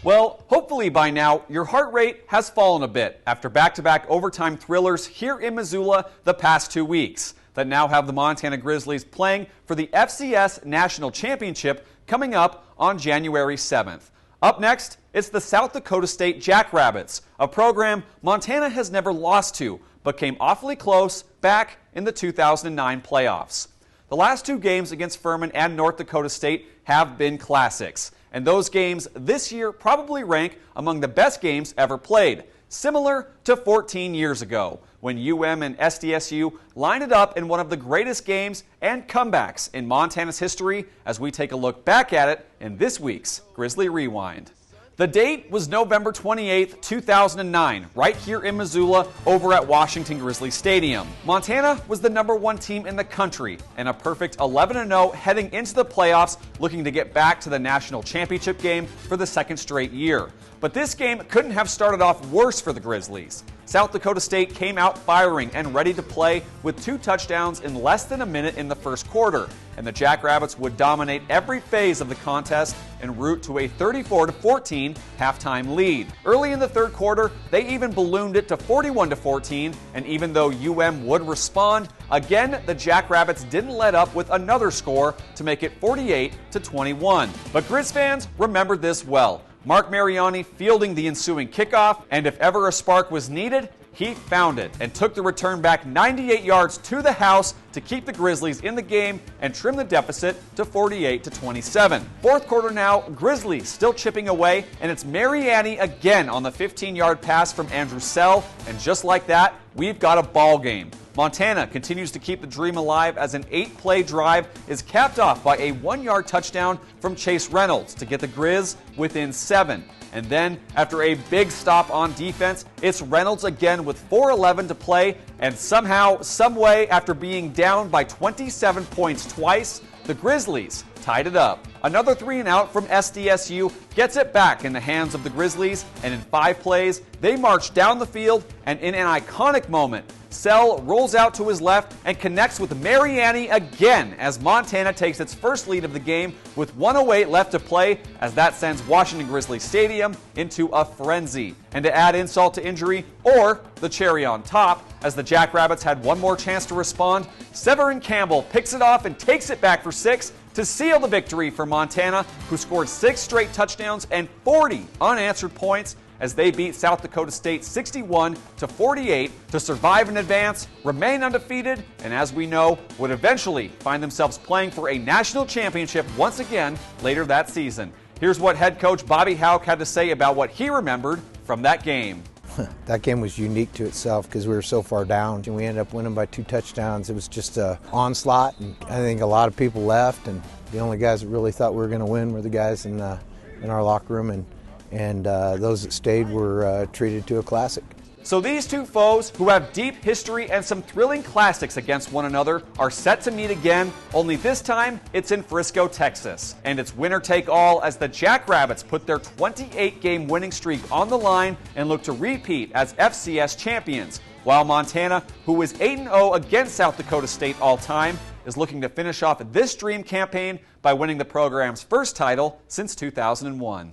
Well, hopefully by now, your heart rate has fallen a bit after back-to-back overtime thrillers here in Missoula the past 2 weeks that now have the Montana Grizzlies playing for the FCS National Championship coming up on January 7th. Up next, it's the South Dakota State Jackrabbits, a program Montana has never lost to, but came awfully close back in the 2009 playoffs. The last 2 games against Furman and North Dakota State have been classics, and those games this year probably rank among the best games ever played, similar to 14 years ago, when UM and SDSU lined it up in one of the greatest games and comebacks in Montana's history as we take a look back at it in this week's Grizzly Rewind. The date was November 28, 2009, right here in Missoula over at Washington Grizzly Stadium. Montana was the #1 team in the country and a perfect 11-0 heading into the playoffs, looking to get back to the national championship game for the 2nd straight year. But this game couldn't have started off worse for the Grizzlies. South Dakota State came out firing and ready to play with 2 touchdowns in less than a minute in the first quarter, and the Jackrabbits would dominate every phase of the contest en route to a 34-14 halftime lead. Early in the third quarter, they even ballooned it to 41-14, and even though UM would respond, again the Jackrabbits didn't let up with another score to make it 48-21. But Grizz fans remembered this well. Mark Mariani fielding the ensuing kickoff, and if ever a spark was needed, he found it and took the return back 98 yards to the house to keep the Grizzlies in the game and trim the deficit to 48-27. Fourth quarter now, Grizzlies still chipping away, and it's Mariani again on the 15-yard pass from Andrew Sell, and just like that, we've got a ball game. Montana continues to keep the dream alive as an 8-play drive is capped off by a 1-yard touchdown from Chase Reynolds to get the Grizz within 7. And then, after a big stop on defense, it's Reynolds again with 4:11 to play, and somehow, someway, after being down by 27 points twice, the Grizzlies tied it up. Another 3-and-out from SDSU gets it back in the hands of the Grizzlies, and in 5 plays, they march down the field, and in an iconic moment, Sell rolls out to his left and connects with Mariani again as Montana takes its first lead of the game with 1:08 left to play, as that sends Washington Grizzly Stadium into a frenzy. And to add insult to injury, or the cherry on top, as the Jackrabbits had one more chance to respond, Severin Campbell picks it off and takes it back for 6 to seal the victory for Montana, who scored 6 straight touchdowns and 40 unanswered points as they beat South Dakota State 61-48 to survive and advance, remain undefeated, and as we know, would eventually find themselves playing for a national championship once again later that season. Here's what head coach Bobby Houck had to say about what he remembered from that game. That game was unique to itself because we were so far down, and we ended up winning by 2 touchdowns. It was just an onslaught, and I think a lot of people left, and the only guys that really thought we were going to win were the guys in our locker room, and those that stayed were treated to a classic. So these 2 foes, who have deep history and some thrilling classics against one another, are set to meet again, only this time it's in Frisco, Texas. And it's winner take all as the Jackrabbits put their 28-game winning streak on the line and look to repeat as FCS champions, while Montana, who is 8-0 against South Dakota State all time, is looking to finish off this dream campaign by winning the program's first title since 2001.